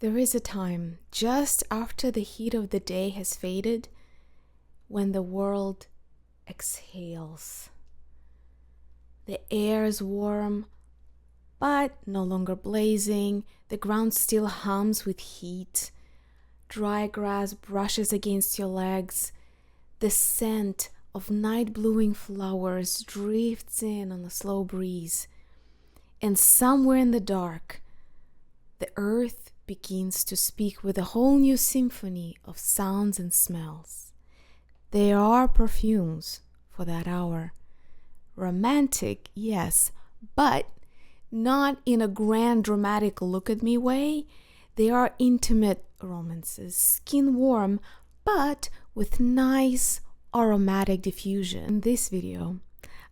There is a time, just after the heat of the day has faded, when the world exhales. The air is warm, but no longer blazing. The ground still hums with heat. Dry grass brushes against your legs. The scent of night blooming flowers drifts in on a slow breeze. And somewhere in the dark, the earth begins to speak with a whole new symphony of sounds and smells. They are perfumes for that hour. Romantic, yes, but not in a grand dramatic look at me way. They are intimate romances, skin warm, but with nice aromatic diffusion. In this video,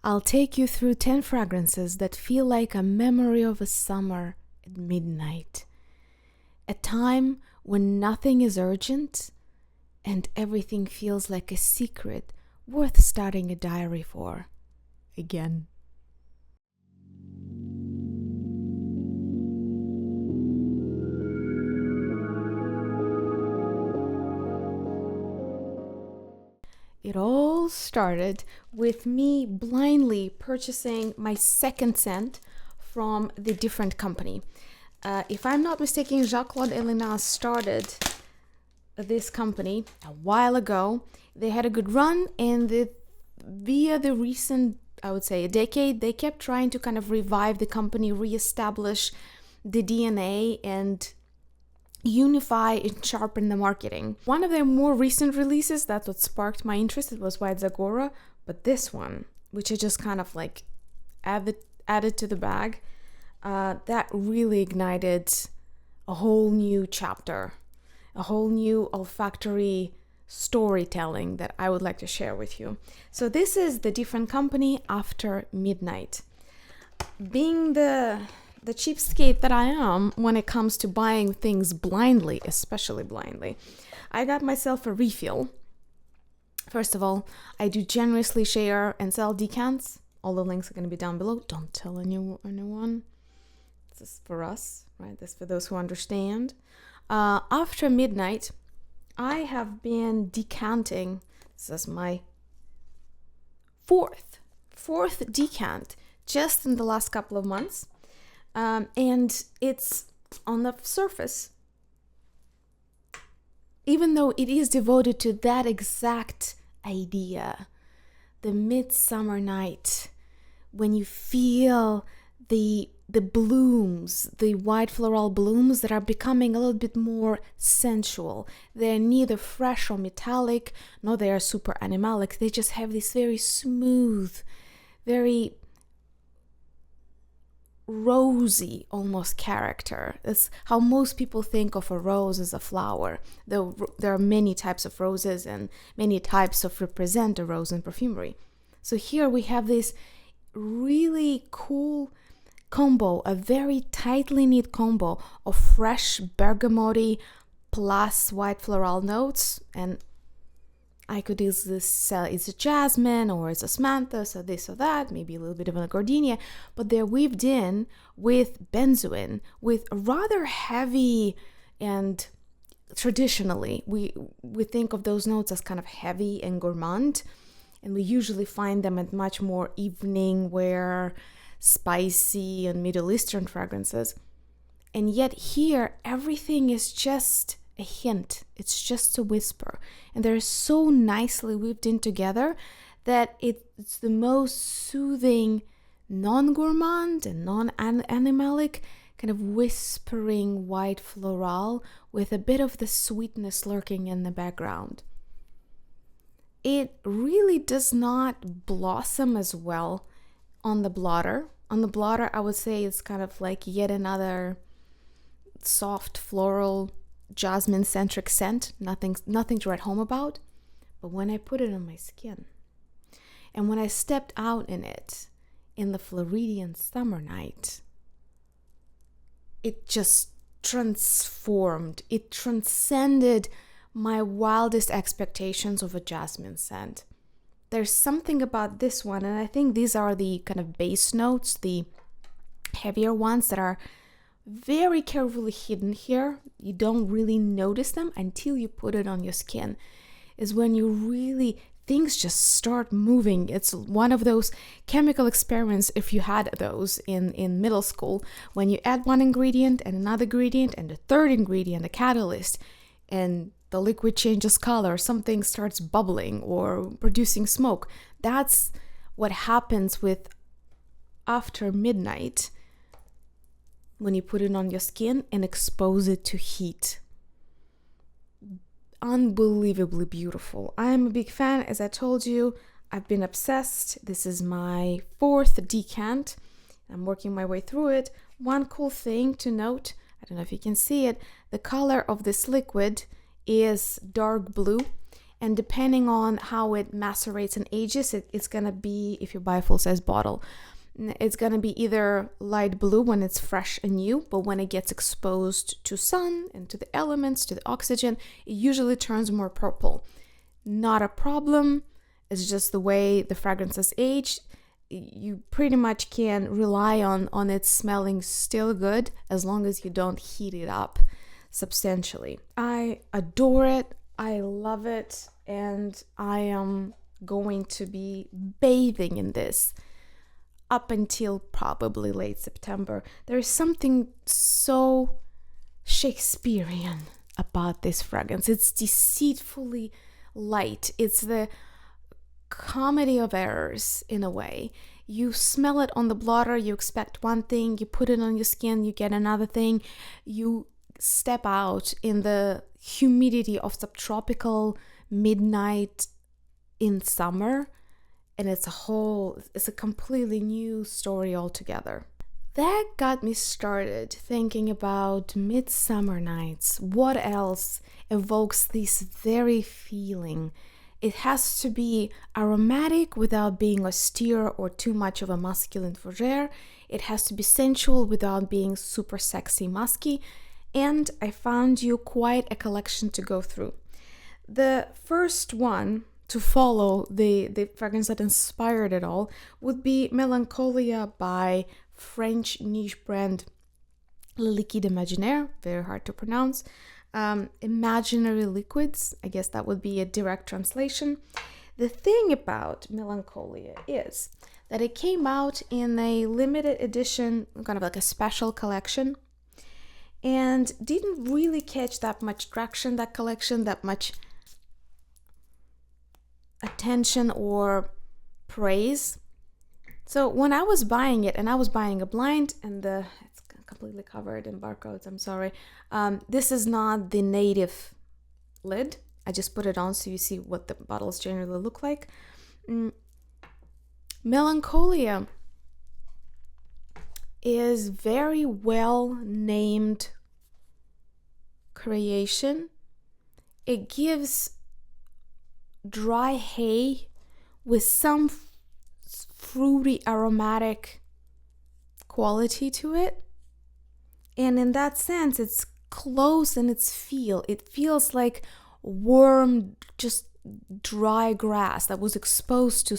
I'll take you through 10 fragrances that feel like a memory of a summer at midnight. A time when nothing is urgent and everything feels like a secret worth starting a diary for. Again. It all started with me blindly purchasing my second scent from the different company. If I'm not mistaken, Jacques-Claude Ellena started this company a while ago. They had a good run, and via the recent, I would say, a decade, they kept trying to kind of revive the company, reestablish the DNA, and unify and sharpen the marketing. One of their more recent releases, that's what sparked my interest, it was White Zagora, but this one, which I just kind of like added to the bag, that really ignited a whole new chapter, a whole new olfactory storytelling that I would like to share with you. So this is the different company After Midnight. Being the cheapskate that I am when it comes to buying things blindly, especially blindly, I got myself a refill. First of all, I do generously share and sell decants. All the links are going to be down below. Don't tell anyone. This is for us, right? This is for those who understand. After Midnight, I have been decanting. This is my fourth decant just in the last couple of months. And it's on the surface, even though it is devoted to that exact idea, the midsummer night, when you feel the blooms, the white floral blooms that are becoming a little bit more sensual. They're neither fresh or metallic, nor they are super animalic. They just have this very smooth, very rosy almost character. That's how most people think of a rose as a flower, though there are many types of roses and many types of represent a rose in perfumery. So here we have this really cool combo, a very tightly knit combo of fresh bergamot plus white floral notes, and I could easily sell it's a jasmine or it's a mentha, so this or that, maybe a little bit of a gardenia, but they're weaved in with benzoin, with rather heavy, and traditionally we think of those notes as kind of heavy and gourmand, and we usually find them at much more evening wear, spicy and Middle Eastern fragrances. And yet here everything is just a hint, it's just a whisper, and they're so nicely weaved in together that it's the most soothing, non-gourmand and non-animalic kind of whispering white floral with a bit of the sweetness lurking in the background. It really does not blossom as well on the blotter. On the blotter, I would say it's kind of like yet another soft floral jasmine-centric scent, nothing to write home about. But when I put it on my skin, and when I stepped out in it in the Floridian summer night, it just transformed. It transcended my wildest expectations of a jasmine scent. There's something about this one, and I think these are the kind of base notes, the heavier ones that are very carefully hidden here. You don't really notice them until you put it on your skin. Is when you really, things just start moving. It's one of those chemical experiments, if you had those in middle school, when you add one ingredient and another ingredient and a third ingredient, a catalyst, and the liquid changes color, something starts bubbling or producing smoke. That's what happens with after midnight when you put it on your skin and expose it to heat. Unbelievably beautiful. I'm a big fan. As I told you, I've been obsessed. This is my 4th decant. I'm working my way through it. One cool thing to note, I don't know if you can see it, the color of this liquid is dark blue, and depending on how it macerates and ages, it's gonna be, if you buy a full-size bottle, it's gonna be either light blue when it's fresh and new, but when it gets exposed to sun and to the elements, to the oxygen, it usually turns more purple. Not a problem. It's just the way the fragrances age. You pretty much can rely on it smelling still good as long as you don't heat it up substantially. I adore it. I love it. And I am going to be bathing in this up until probably late September. There is something so Shakespearean about this fragrance. It's deceitfully light. It's the comedy of errors in a way. You smell it on the blotter, you expect one thing, you put it on your skin, you get another thing. You step out in the humidity of subtropical midnight in summer, and it's a completely new story altogether. That got me started thinking about midsummer nights. What else evokes this very feeling? It has to be aromatic without being austere or too much of a masculine fougere. It has to be sensual without being super sexy musky. And I found you quite a collection to go through. The first one to follow, the fragrance that inspired it all, would be Melancholia by French niche brand Le Liquide Imaginaire, very hard to pronounce. Imaginary liquids, I guess that would be a direct translation. The thing about Melancholia is that it came out in a limited edition, kind of like a special collection, and didn't really catch that much traction, that collection, that much attention or praise. So when I was buying it, and I was buying a blind, and it's completely covered in barcodes, I'm sorry. This is not the native lid. I just put it on so you see what the bottles generally look like. Melancholia is very well named creation. It gives dry hay with some fruity aromatic quality to it, and in that sense it's close in its feel. It feels like warm, just dry grass that was exposed to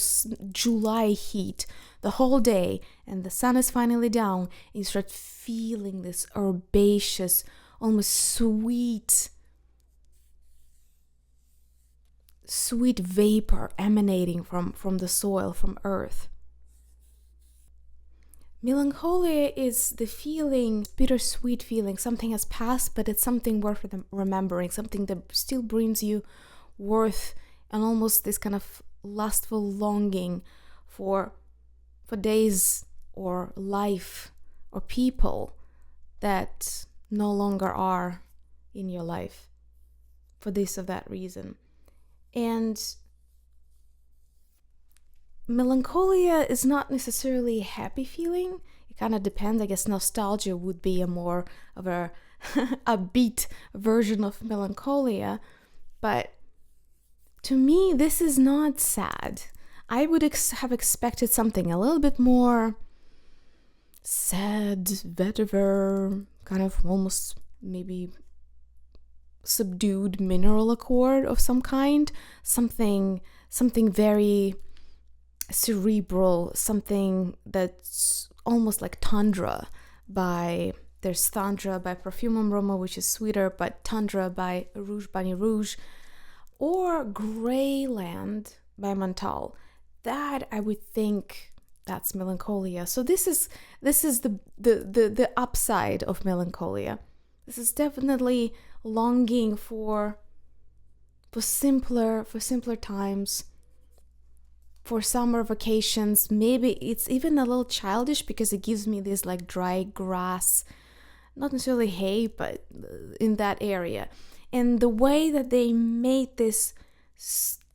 July heat the whole day, and the sun is finally down, and you start feeling this herbaceous, almost sweet vapor emanating from the soil, from earth. Melancholia is the feeling, bittersweet feeling. Something has passed, but it's something worth remembering, something that still brings you worth and almost this kind of lustful longing for days or life or people that no longer are in your life for this or that reason. And Melancholia is not necessarily a happy feeling. It kind of depends. I guess nostalgia would be a more of a upbeat version of Melancholia. But to me, this is not sad. I would have expected something a little bit more sad, vetiver, kind of almost maybe subdued mineral accord of some kind, something very cerebral, something that's almost like Tundra by There's Tundra by Perfume Aroma, which is sweeter, but Tundra by Rouge Bani Rouge, or Greyland by Menthol. That I would think that's Melancholia. So this is the upside of Melancholia. This is definitely longing for simpler times, for summer vacations. Maybe it's even a little childish because it gives me this like dry grass, not necessarily hay, but in that area. And the way that they made this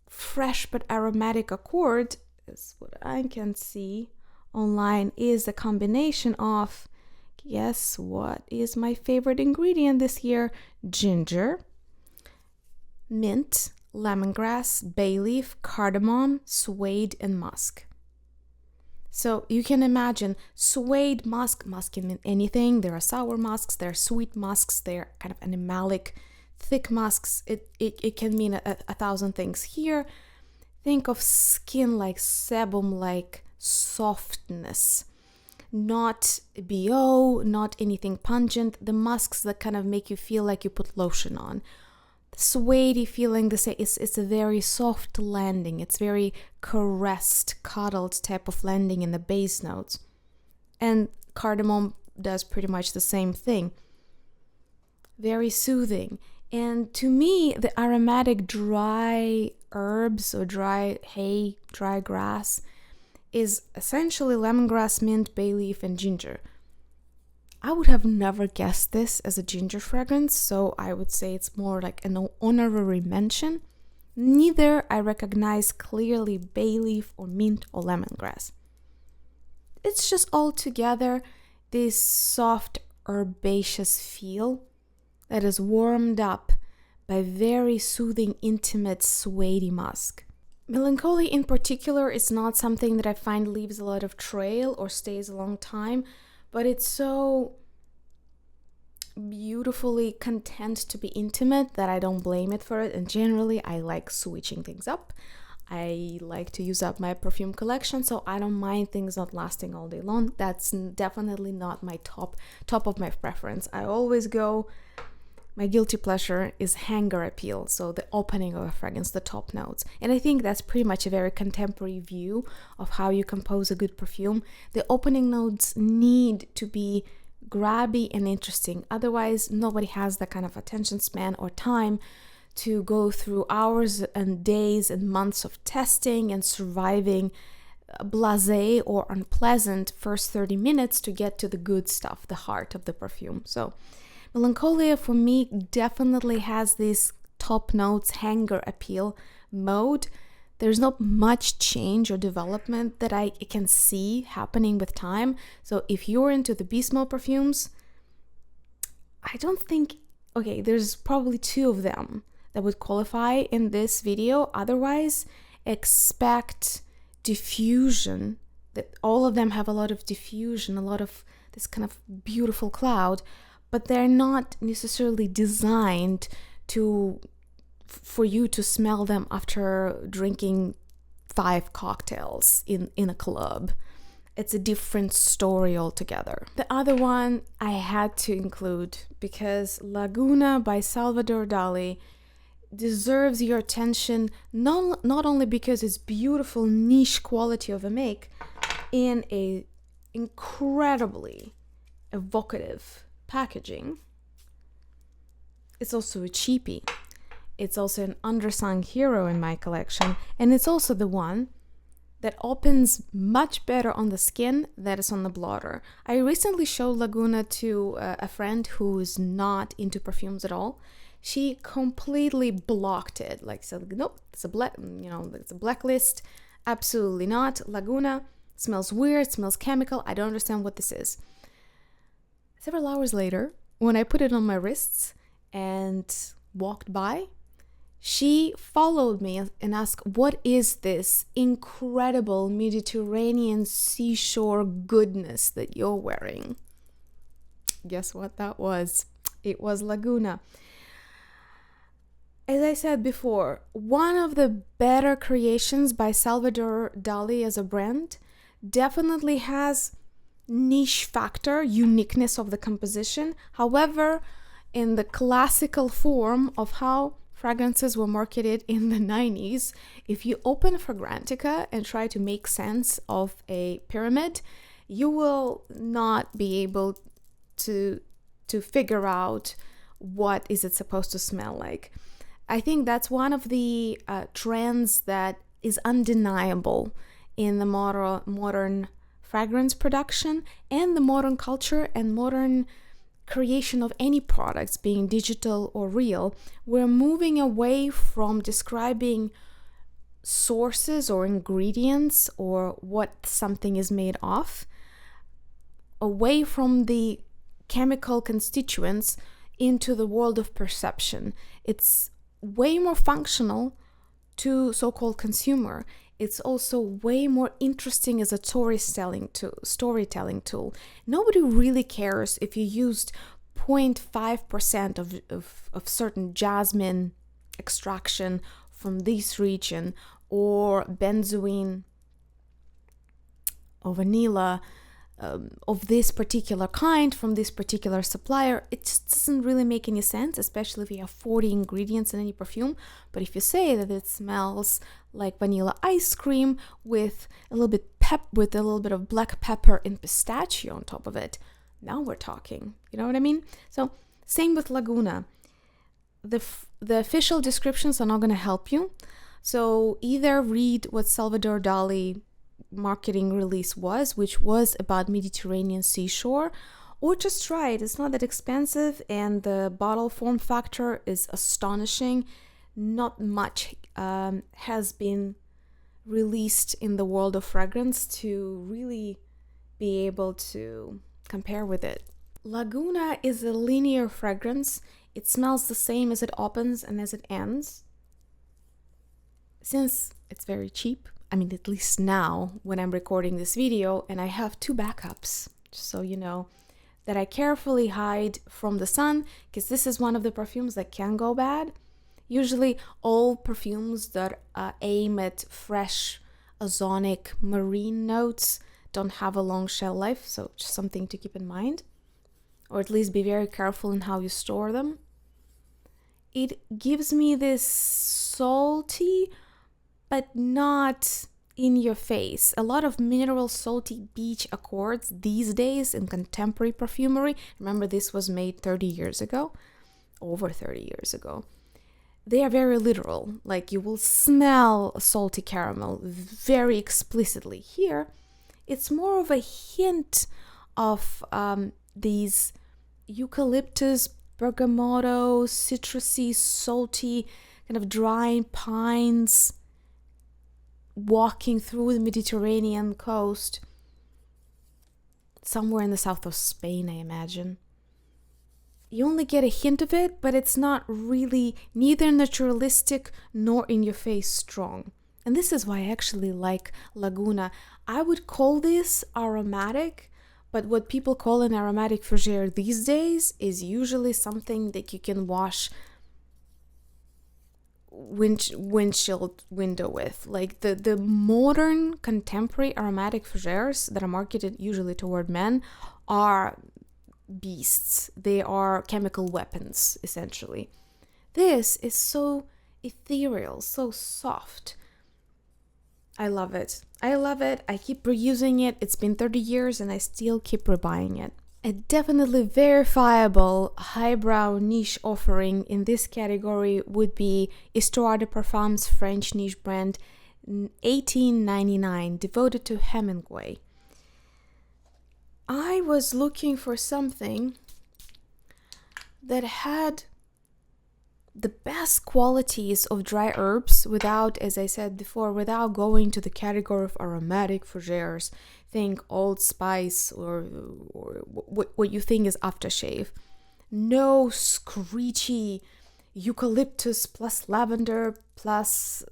fresh but aromatic accord, is what I can see online, is a combination of, guess what is my favorite ingredient this year? Ginger, mint, lemongrass, bay leaf, cardamom, suede, and musk. So you can imagine suede, musk can mean anything. There are sour musks, there are sweet musks, there are kind of animalic, thick musks. It can mean a thousand things. Here, think of skin like sebum, like softness. Not BO, not anything pungent. The musks that kind of make you feel like you put lotion on. Suede feeling, it's a very soft landing. It's very caressed, cuddled type of landing in the base notes. And cardamom does pretty much the same thing. Very soothing. And to me, the aromatic dry herbs or dry hay, dry grass is essentially lemongrass, mint, bay leaf, and ginger. I would have never guessed this as a ginger fragrance, so I would say it's more like an honorary mention. Neither I recognize clearly bay leaf or mint or lemongrass. It's just all together this soft herbaceous feel that is warmed up by very soothing, intimate, suedy musk. Melancholia in particular is not something that I find leaves a lot of trail or stays a long time, but it's so beautifully content to be intimate that I don't blame it for it. And generally, I like switching things up. I like to use up my perfume collection, so I don't mind things not lasting all day long. That's definitely not my top of my preference. I always go, my guilty pleasure is hanger appeal, so the opening of a fragrance, the top notes. And I think that's pretty much a very contemporary view of how you compose a good perfume. The opening notes need to be grabby and interesting. Otherwise, nobody has that kind of attention span or time to go through hours and days and months of testing and surviving blasé or unpleasant first 30 minutes to get to the good stuff, the heart of the perfume. So Melancholia for me definitely has this top notes hanger appeal mode. There's not much change or development that I can see happening with time. So if you're into the beast mode perfumes, I don't think, okay, there's probably 2 of them that would qualify in this video. Otherwise, expect diffusion, that all of them have a lot of diffusion, a lot of this kind of beautiful cloud, but they're not necessarily designed for you to smell them after drinking 5 cocktails in a club. It's a different story altogether. The other one I had to include because Laguna by Salvador Dali deserves your attention, not only because it's beautiful niche quality of a make in a incredibly evocative packaging. It's also a cheapie. It's also an undersung hero in my collection, and it's also the one that opens much better on the skin than is on the blotter. I recently showed Laguna to a friend who's not into perfumes at all. She completely blocked it, like said, nope, it's a blacklist. Absolutely not. Laguna smells weird, smells chemical. I don't understand what this is. Several hours later, when I put it on my wrists and walked by, she followed me and asked, what is this incredible Mediterranean seashore goodness that you're wearing? Guess what that was? It was Laguna. As I said before, one of the better creations by Salvador Dali as a brand definitely has niche factor, uniqueness of the composition. However, in the classical form of how fragrances were marketed in the 90s, if you open Fragrantica and try to make sense of a pyramid, you will not be able to figure out what is it supposed to smell like. I think that's one of the trends that is undeniable in the modern fragrance production and the modern culture and modern creation of any products, being digital or real. We're moving away from describing sources or ingredients or what something is made of, away from the chemical constituents into the world of perception. It's way more functional to so-called consumer. It's also way more interesting as a storytelling tool. Nobody really cares if you used 0.5% of certain jasmine extraction from this region, or benzoin or vanilla of this particular kind from this particular supplier. It just doesn't really make any sense, especially if you have 40 ingredients in any perfume. But if you say that it smells like vanilla ice cream with a little bit of black pepper and pistachio on top of it, now we're talking. You know what I mean? So same with Laguna. The official descriptions are not going to help you. So either read what Salvador Dali marketing release was, which was about Mediterranean seashore, or just try it. It's not that expensive, and the bottle form factor is astonishing. Not much has been released in the world of fragrance to really be able to compare with it. Laguna is a linear fragrance. It smells the same as it opens and as it ends. Since it's very cheap, I mean, at least now when I'm recording this video, and I have 2 backups, just so you know, that I carefully hide from the sun, because this is one of the perfumes that can go bad. Usually all perfumes that aim at fresh, ozonic, marine notes don't have a long shelf life, so just something to keep in mind. Or at least be very careful in how you store them. It gives me this salty, but not in your face. A lot of mineral salty beach accords these days in contemporary perfumery. Remember, this was made 30 years ago, over 30 years ago. They are very literal. Like, you will smell salty caramel very explicitly. Here, it's more of a hint of these eucalyptus, bergamotto, citrusy, salty, kind of dry pines walking through the Mediterranean coast, somewhere in the south of Spain, I imagine. You only get a hint of it, but it's not really neither naturalistic nor in your face strong. And this is why I actually like Laguna. I would call this aromatic, but what people call an aromatic fougere these days is usually something that you can wash windshield window with. Like the modern contemporary aromatic fougères that are marketed usually toward men are beasts. They are chemical weapons, essentially. This is so ethereal, so soft. I love it. I keep reusing it. It's been 30 years and I still keep rebuying it. A definitely verifiable highbrow niche offering in this category would be Histoire de Parfums French niche brand 1899, devoted to Hemingway. I was looking for something that had the best qualities of dry herbs without, as I said before, without going to the category of aromatic fougères. Think Old Spice or what you think is aftershave. No screechy eucalyptus plus lavender plus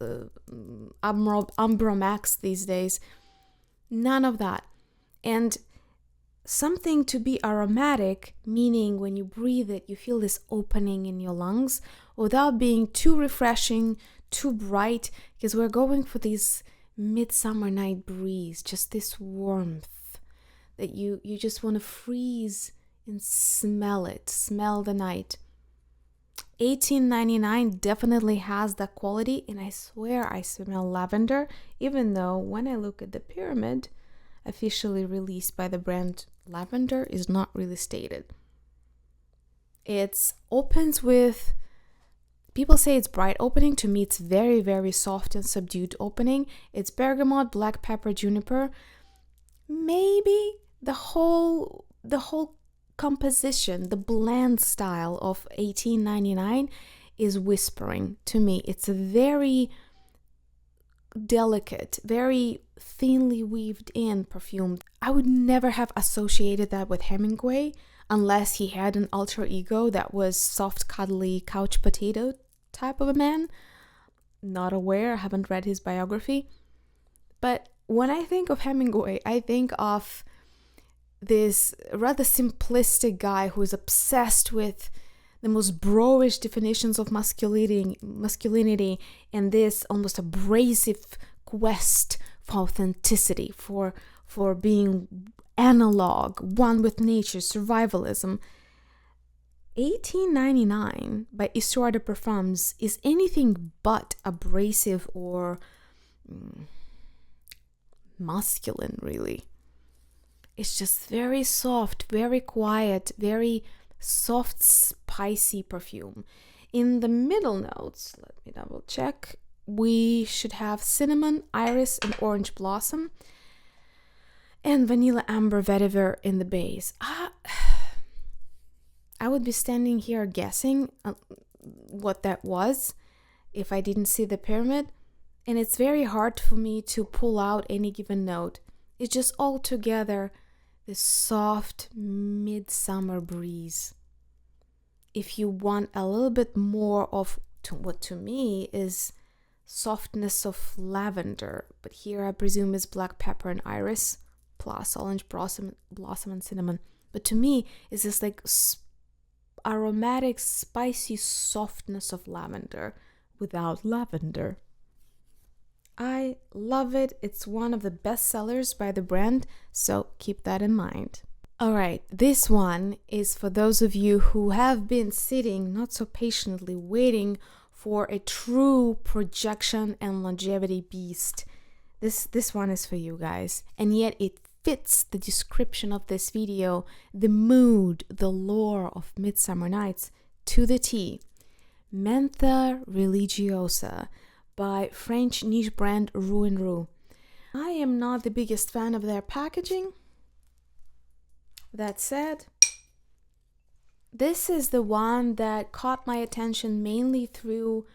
Ambromax these days. None of that. And something to be aromatic, meaning when you breathe it, you feel this opening in your lungs without being too refreshing, too bright, because we're going for this midsummer night breeze, just this warmth that you just want to freeze and smell it, smell the night. $18.99 definitely has that quality, and I swear I smell lavender, even though when I look at the pyramid officially released by the brand, lavender is not really stated. It opens with, people say it's bright opening. To me, it's very, very soft and subdued opening. It's bergamot, black pepper, juniper. Maybe the whole composition, the blend style of $18.99 is whispering to me. It's a very delicate, very thinly weaved in perfume. I would never have associated that with Hemingway unless he had an alter ego that was soft, cuddly, couch potato type of a man. Not aware, I haven't read his biography. But when I think of Hemingway, I think of this rather simplistic guy who is obsessed with the most bro-ish definitions of masculinity and this almost abrasive quest for authenticity, for being analog, one with nature, survivalism. $18.99 by Histoire de Perfumes is anything but abrasive or masculine, really. It's just very soft, very quiet, very soft, spicy perfume. In the middle notes, let me double check, we should have cinnamon, iris, and orange blossom, and vanilla amber vetiver in the base. I would be standing here guessing what that was if I didn't see the pyramid, and it's very hard for me to pull out any given note. It's just all together this soft midsummer breeze. If you want a little bit more of what to me is softness of lavender, but here I presume is black pepper and iris plus orange blossom and cinnamon. But to me, it's this like aromatic, spicy softness of lavender without lavender. I love it. It's one of the best sellers by the brand, so keep that in mind. All right, this one is for those of you who have been sitting not so patiently waiting for a true projection and longevity beast. This one is for you guys, and yet it fits the description of this video, the mood, the lore of Midsummer Nights to the T. Mentha Religiosa by French niche brand Roos. I am not the biggest fan of their packaging. That said, this is the one that caught my attention mainly through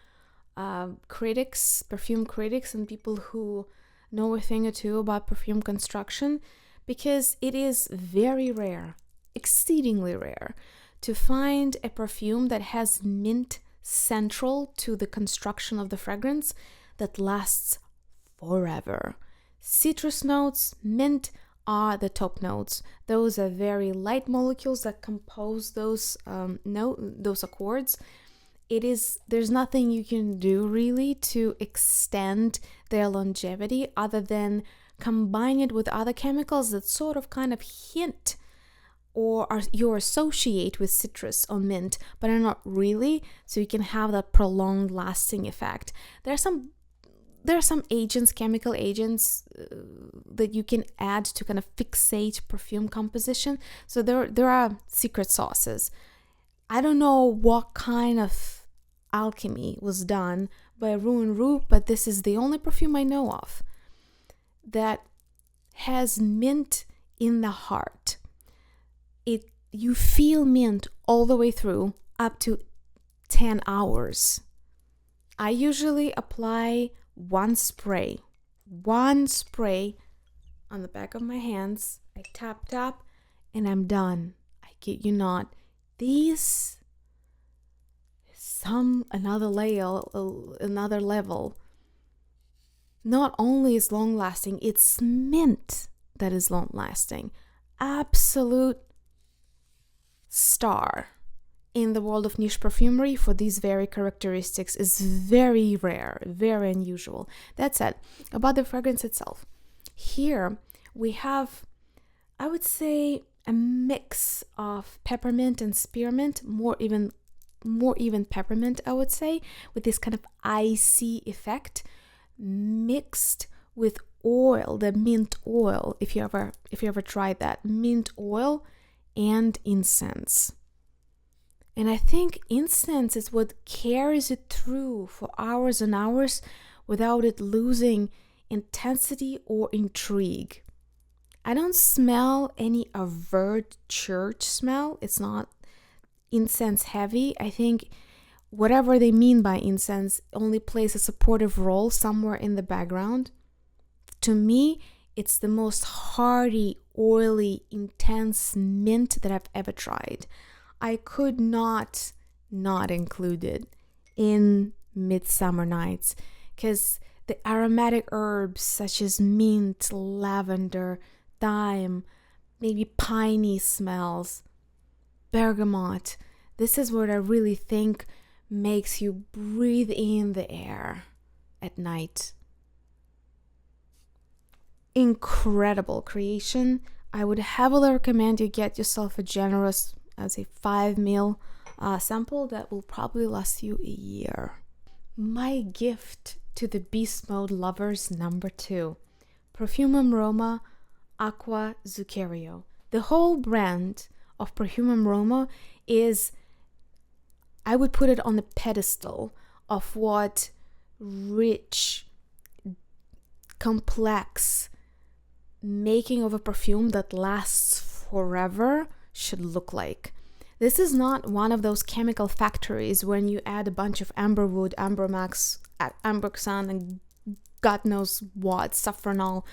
critics, perfume critics, and people who know a thing or two about perfume construction, because it is very rare, exceedingly rare, to find a perfume that has mint central to the construction of the fragrance that lasts forever. Citrus notes, mint are the top notes. Those are very light molecules that compose those accords. There's nothing you can do really to extend their longevity other than combine it with other chemicals that sort of kind of hint or you associate with citrus or mint, but are not really, so you can have that prolonged lasting effect. There are some agents, chemical agents, that you can add to kind of fixate perfume composition. So there are secret sauces. I don't know what kind of alchemy was done by Roos, but this is the only perfume I know of that has mint in the heart. You feel mint all the way through, up to 10 hours. I usually apply one spray on the back of my hands. I tap, and I'm done. I kid you not. These, another level. Not only is long lasting, it's mint that is long lasting. Absolute star in the world of niche perfumery for these very characteristics is very rare, very unusual. That said, about the fragrance itself, here we have I would say a mix of peppermint and spearmint, more even peppermint, I would say, with this kind of icy effect, mixed with oil, the mint oil, if you ever tried that, mint oil and incense. And I think incense is what carries it through for hours and hours without it losing intensity or intrigue. I don't smell any overt church smell. It's not incense heavy. I think whatever they mean by incense only plays a supportive role somewhere in the background. To me, it's the most hearty, oily, intense mint that I've ever tried. I could not include it in Midsummer Nights because the aromatic herbs such as mint, lavender, thyme, maybe piney smells, bergamot. This is what I really think makes you breathe in the air at night. Incredible creation. I would heavily recommend you get yourself a generous, I'd say 5 ml sample that will probably last you a year. My gift to the beast mode lovers, number 2, Perfume Roma Aqua Zucchero. The whole brand of Perfume Roma is, I would put it on the pedestal of what rich, complex making of a perfume that lasts forever should look like. This is not one of those chemical factories when you add a bunch of amberwood, ambermax, amberxan, and God knows what, saffronol,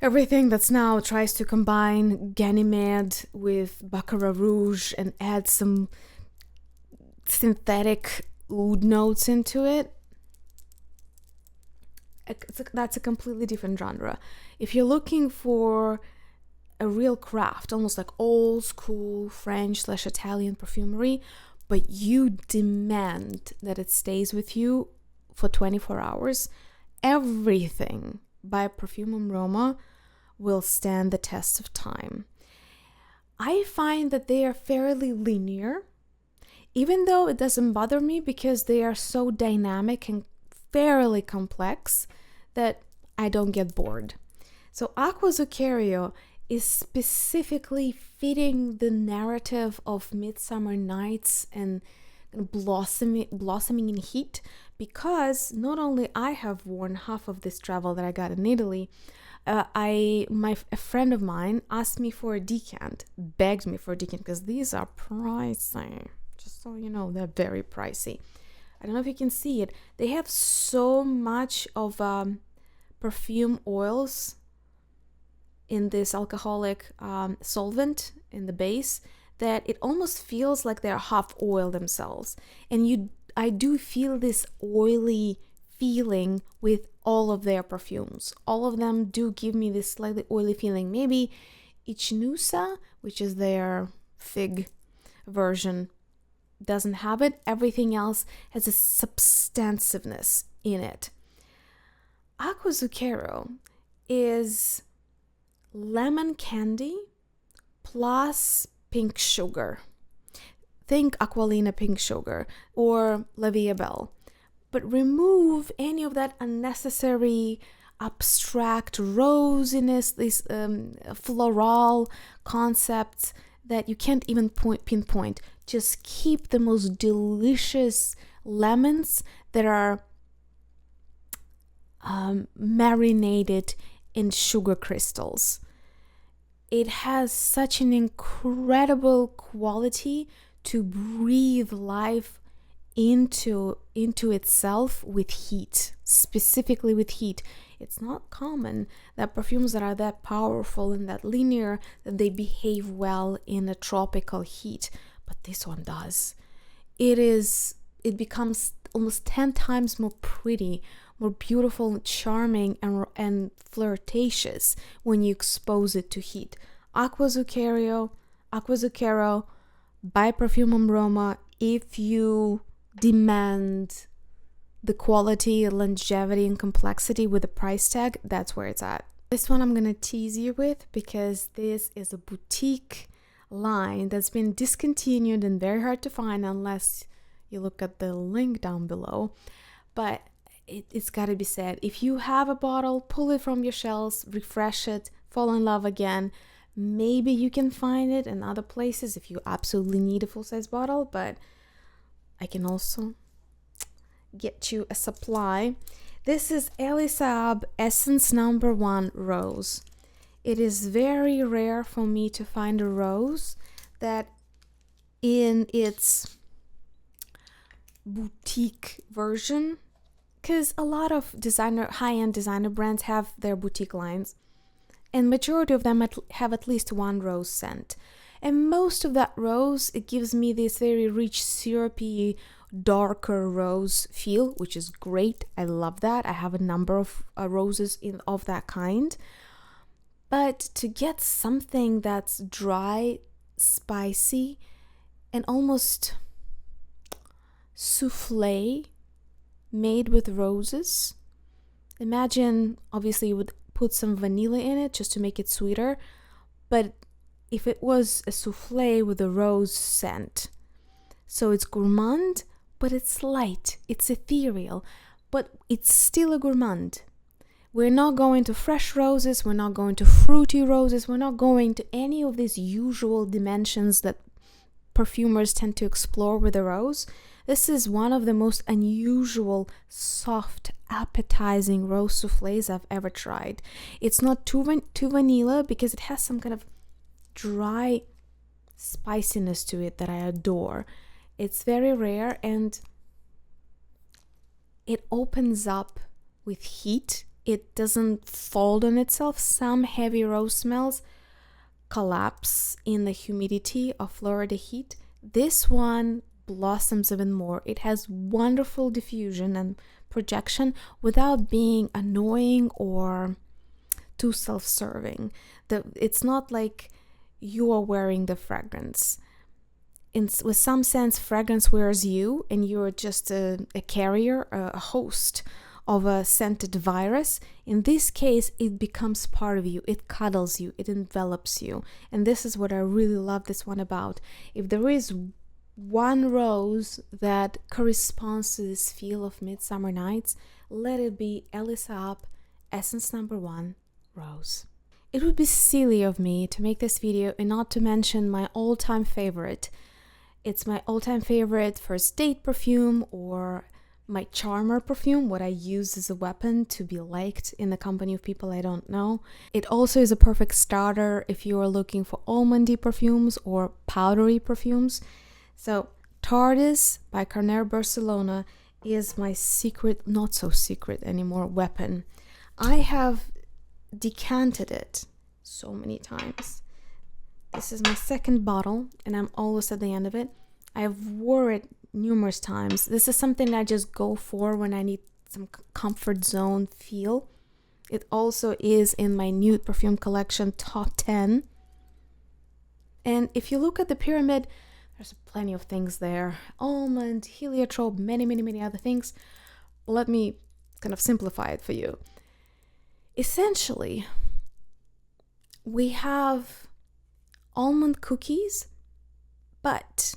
everything that's now tries to combine Ganymede with Baccarat Rouge and add some synthetic oud notes into it. That's a completely different genre. If you're looking for a real craft, almost like old school French/Italian perfumery, but you demand that it stays with you for 24 hours, everything by Perfume Roma will stand the test of time. I find that they are fairly linear, even though it doesn't bother me because they are so dynamic and fairly complex that I don't get bored. So Aqua Zucchero is specifically fitting the narrative of Midsummer Nights and blossoming in heat, because not only I have worn half of this travel that I got in Italy, a friend of mine asked me for a decant, begged me for a decant because these are pricey. Just so you know, they're very pricey. I don't know if you can see it. They have so much of perfume oils in this alcoholic solvent in the base that it almost feels like they're half oil themselves. And I do feel this oily feeling with all of their perfumes. All of them do give me this slightly oily feeling. Maybe Ichnusa, which is their fig version, doesn't have it. Everything else has a substantiveness in it. Aqua Zucchero is lemon candy plus pink sugar. Think Aqualina pink sugar or La Vie Belle. But remove any of that unnecessary abstract rosiness, these floral concepts that you can't even pinpoint. Just keep the most delicious lemons that are marinated in sugar crystals. It has such an incredible quality to breathe life into itself with heat, specifically with heat. It's not common that perfumes that are that powerful and that linear, that they behave well in a tropical heat, but this one does. It becomes almost 10 times more pretty, more beautiful, charming, and flirtatious when you expose it to heat. Aqua Zucchero by Perfume Roma. If you demand the quality, longevity, and complexity with a price tag, that's where it's at. This one I'm gonna tease you with because this is a boutique line that's been discontinued and very hard to find unless you look at the link down below. But it's gotta be said, if you have a bottle, pull it from your shelves, refresh it, fall in love again. Maybe you can find it in other places if you absolutely need a full-size bottle, but I can also get you a supply. This is Elie Saab Essence number 1 Rose. It is very rare for me to find a rose that in its boutique version, because a lot of high-end designer brands have their boutique lines, and majority of them have at least one rose scent. And most of that rose, it gives me this very rich, syrupy, darker rose feel, which is great. I love that. I have a number of roses of that kind. But to get something that's dry, spicy, and almost souffle made with roses. Imagine, obviously, you would put some vanilla in it just to make it sweeter. But if it was a souffle with a rose scent, so it's gourmand, but it's light, it's ethereal, but it's still a gourmand. We're not going to fresh roses, we're not going to fruity roses, we're not going to any of these usual dimensions that perfumers tend to explore with a rose. This is one of the most unusual, soft, appetizing rose souffles I've ever tried. It's not too vanilla because it has some kind of dry spiciness to it that I adore. It's very rare and it opens up with heat. It doesn't fold on itself. Some heavy rose smells collapse in the humidity of Florida heat. This one blossoms even more. It has wonderful diffusion and projection without being annoying or too self-serving. It's not like you are wearing the fragrance. With some sense, fragrance wears you and you're just a carrier, a host of a scented virus. In this case, it becomes part of you. It cuddles you. It envelops you. And this is what I really love this one about. If there is one rose that corresponds to this feel of midsummer nights, let it be Elie Saab Essence number 1 Rose. It would be silly of me to make this video and not to mention my all-time favorite. It's my all-time favorite first date perfume, or my charmer perfume, what I use as a weapon to be liked in the company of people I don't know. It also is a perfect starter if you are looking for almondy perfumes or powdery perfumes. So Tardes by Carner Barcelona is my secret, not so secret anymore, weapon. I have decanted it so many times. This is my second bottle and I'm almost at the end of it. I've wore it numerous times. This is something I just go for when I need some comfort zone feel. It also is in my nude perfume collection top 10. And if you look at the pyramid, there's plenty of things there. Almond, heliotrope, many other things. Let me kind of simplify it for you. Essentially, we have almond cookies, but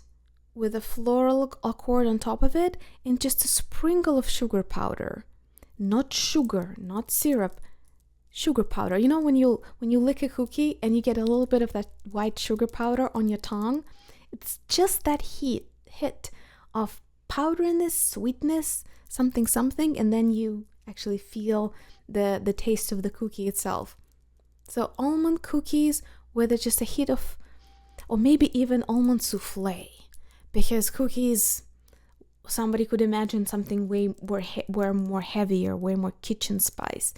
with a floral accord on top of it and just a sprinkle of sugar powder. Not sugar, not syrup, sugar powder. You know when you lick a cookie and you get a little bit of that white sugar powder on your tongue? It's just that hit of powderiness, sweetness, something, and then you actually feel the taste of the cookie itself. So almond cookies with just a hit of, or maybe even almond souffle. Because cookies, somebody could imagine something way more heavier, way more kitchen spice.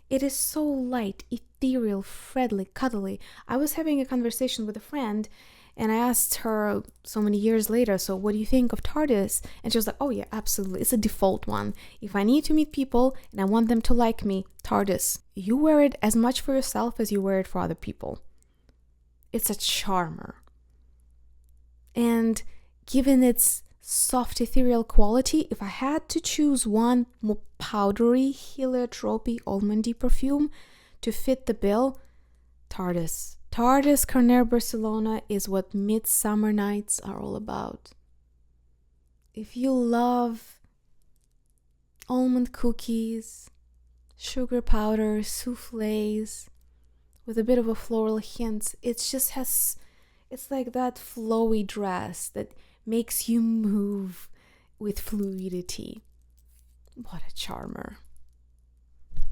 It is so light, ethereal, friendly, cuddly. I was having a conversation with a friend and I asked her so many years later, so what do you think of Tardes? And she was like, oh yeah, absolutely. It's a default one. If I need to meet people and I want them to like me, Tardes. You wear it as much for yourself as you wear it for other people. It's a charmer. And given its soft ethereal quality, if I had to choose one more powdery, heliotropy, almondy perfume to fit the bill, Tardes. Tardes Carner Barcelona is what Midsummer nights are all about. If you love almond cookies, sugar powder, souffles, with a bit of a floral hint, it's like that flowy dress that makes you move with fluidity. What a charmer.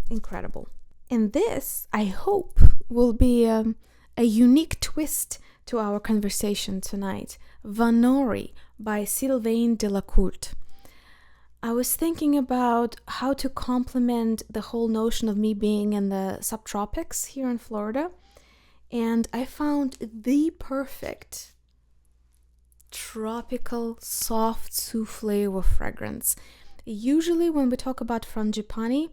Incredible. And this, I hope, will be a unique twist to our conversation tonight. Vanori by Sylvain Delacourt. I was thinking about how to complement the whole notion of me being in the subtropics here in Florida, and I found the perfect tropical soft souffle of fragrance. Usually when we talk about frangipani,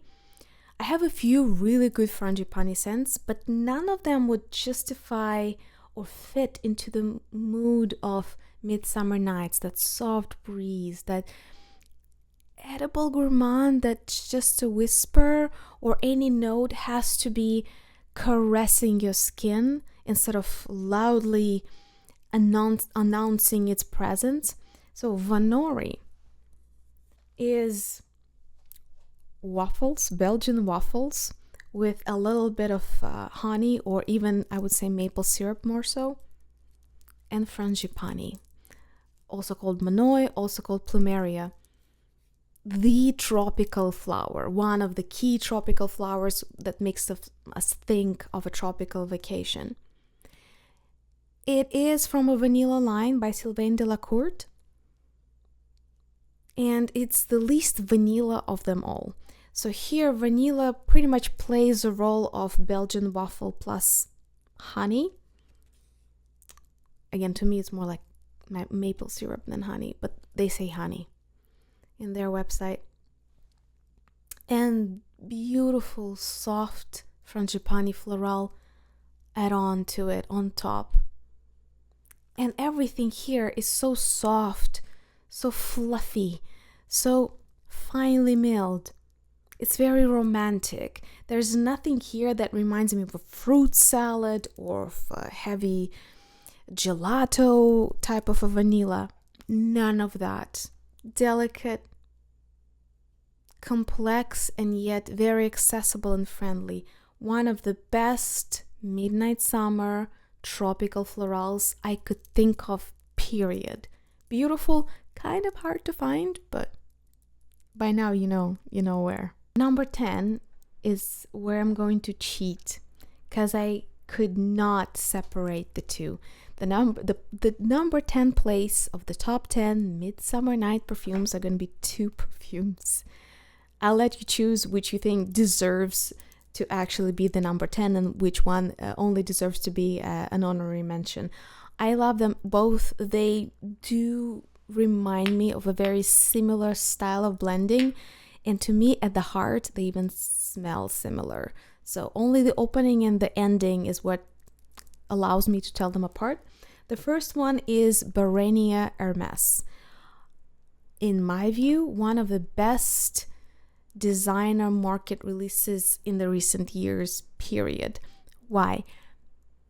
I have a few really good frangipani scents, but none of them would justify or fit into the mood of Midsummer nights, that soft breeze, that edible gourmand that's just a whisper, or any note has to be caressing your skin instead of loudly announcing its presence. So Vanori is waffles, Belgian waffles, with a little bit of honey, or even I would say maple syrup more so, and frangipani, also called manoi, also called plumeria. The tropical flower, one of the key tropical flowers that makes us think of a tropical vacation. It is from a vanilla line by Sylvain Delacourt, and it's the least vanilla of them all. So here, vanilla pretty much plays the role of Belgian waffle plus honey. Again, to me, it's more like maple syrup than honey, but they say honey in their website. And beautiful, soft frangipani floral add on to it on top. And everything here is so soft, so fluffy, so finely milled. It's very romantic. There's nothing here that reminds me of a fruit salad or of a heavy gelato type of a vanilla. None of that. Delicate, complex, and yet very accessible and friendly. One of the best midnight summer tropical florals I could think of, period. Beautiful, kind of hard to find, but by now you know where. Number 10 is where I'm going to cheat, because I could not separate the two. The number 10 place of the top 10 Midsummer night perfumes are going to be two perfumes. I'll let you choose which you think deserves to actually be the number 10 and which one only deserves to be an honorary mention. I love them both. They do remind me of a very similar style of blending, and to me, at the heart, they even smell similar. So only the opening and the ending is what allows me to tell them apart. The first one is Barenia Hermes. In my view, one of the best designer market releases in the recent years, period. Why?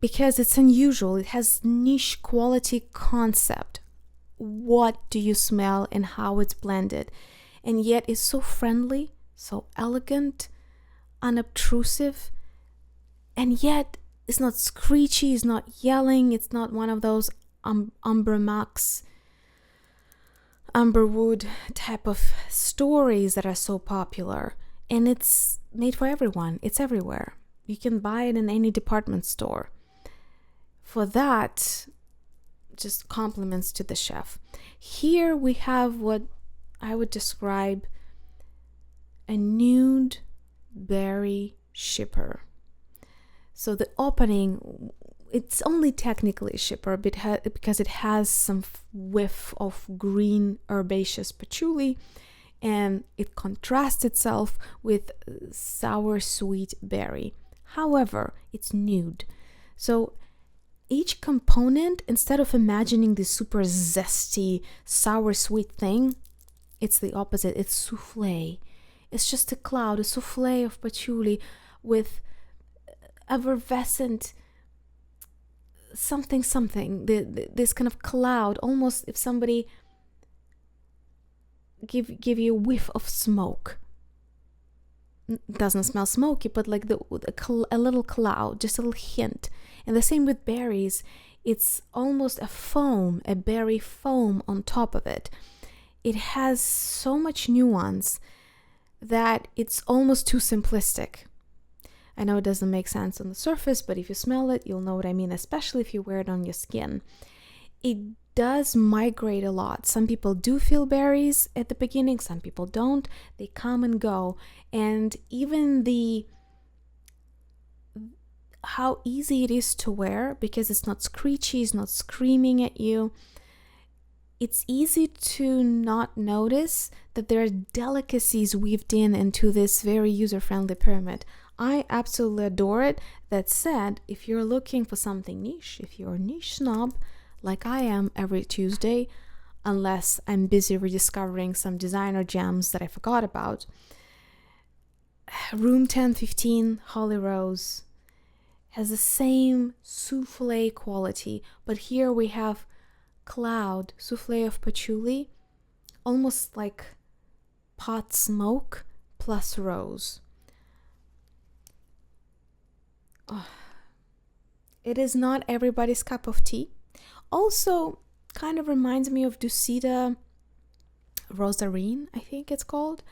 Because it's unusual. It has niche quality concept. What do you smell and how it's blended? And yet it's so friendly, so elegant, unobtrusive, and yet it's not screechy, it's not yelling, it's not one of those Umber Max, Amberwood type of stories that are so popular. And it's made for everyone. It's everywhere. You can buy it in any department store. For that, just compliments to the chef. Here we have what I would describe a nude berry shipper. So the opening, it's only technically a shipper because it has some whiff of green herbaceous patchouli, and it contrasts itself with sour sweet berry. However, it's nude. So each component, instead of imagining this super zesty sour sweet thing, it's the opposite. It's souffle. It's just a cloud, a souffle of patchouli with effervescent something, this kind of cloud, almost if somebody give you a whiff of smoke. Doesn't smell smoky, but like a little cloud, just a little hint. And the same with berries. It's almost a foam, a berry foam on top of it. It has so much nuance that it's almost too simplistic. I know it doesn't make sense on the surface, but if you smell it, you'll know what I mean, especially if you wear it on your skin. It does migrate a lot. Some people do feel berries at the beginning, some people don't. They come and go. And even how easy it is to wear, because it's not screechy, it's not screaming at you. It's easy to not notice that there are delicacies weaved into this very user-friendly pyramid. I absolutely adore it. That said, if you're looking for something niche, if you're a niche snob, like I am every Tuesday, unless I'm busy rediscovering some designer gems that I forgot about, Room 1015 Holly Rose has the same souffle quality, but here we have cloud, souffle of patchouli, almost like pot smoke plus rose. Oh, it is not everybody's cup of tea. Also, kind of reminds me of Ducita Rosarine, I think it's called.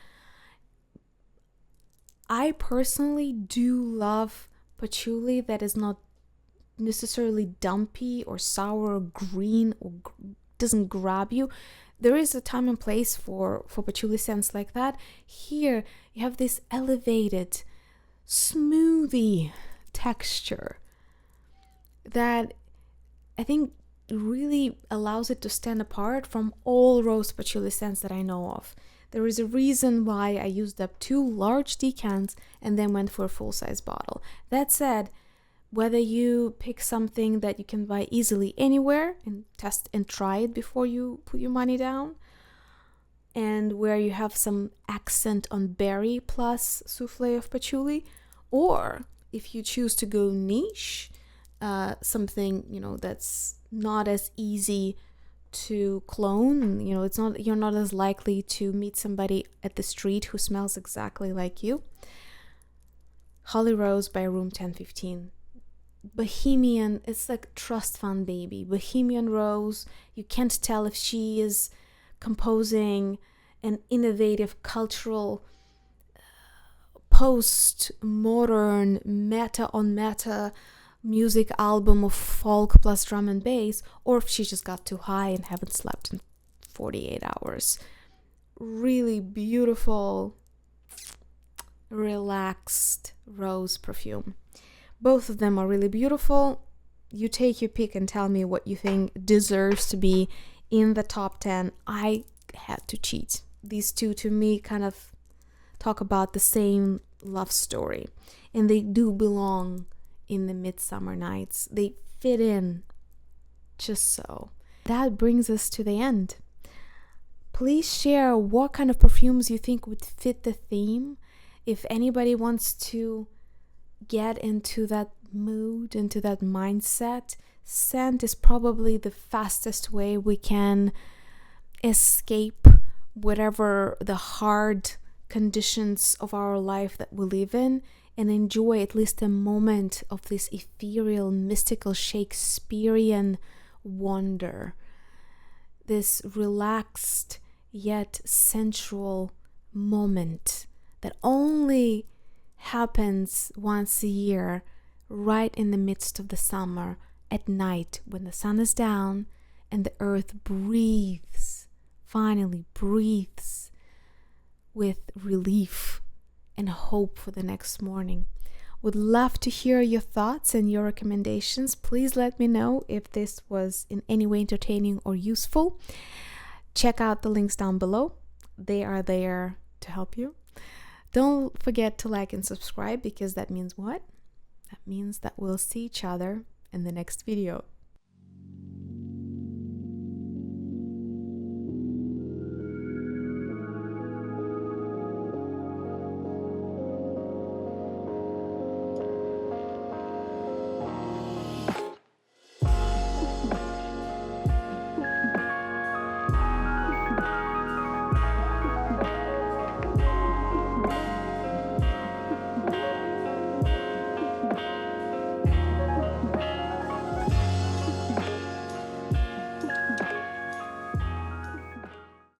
I personally do love patchouli that is not necessarily dumpy or sour or green or doesn't grab you. There is a time and place for patchouli scents like that. Here, you have this elevated, smoothie texture that I think really allows it to stand apart from all rose patchouli scents that I know of. There is a reason why I used up 2 large decants and then went for a full-size bottle. That said, whether you pick something that you can buy easily anywhere and test and try it before you put your money down, and where you have some accent on berry plus souffle of patchouli, or if you choose to go niche, something that's not as easy to clone, you're not as likely to meet somebody at the street who smells exactly like you. Holly Rose by Room 1015. Bohemian, it's like trust fund baby. Bohemian Rose, you can't tell if she is composing an innovative cultural post-modern meta on meta music album of folk plus drum and bass, or if she just got too high and haven't slept in 48 hours. Really beautiful, relaxed rose perfume. Both of them are really beautiful. You take your pick and tell me what you think deserves to be in the top 10. I had to cheat. These two to me kind of talk about the same love story, and they do belong in the Midsummer nights. They fit in just so. That brings us to the end. Please share what kind of perfumes you think would fit the theme. If anybody wants to get into that mood, into that mindset, scent is probably the fastest way we can escape whatever the hard conditions of our life that we live in, and enjoy at least a moment of this ethereal, mystical, Shakespearean wonder. This relaxed yet sensual moment that only happens once a year, right in the midst of the summer, at night when the sun is down and the earth finally breathes with relief and hope for the next morning. Would love to hear your thoughts and your recommendations. Please let me know if this was in any way entertaining or useful. Check out the links down below. They are there to help you. Don't forget to like and subscribe, because that means what? That means that we'll see each other in the next video.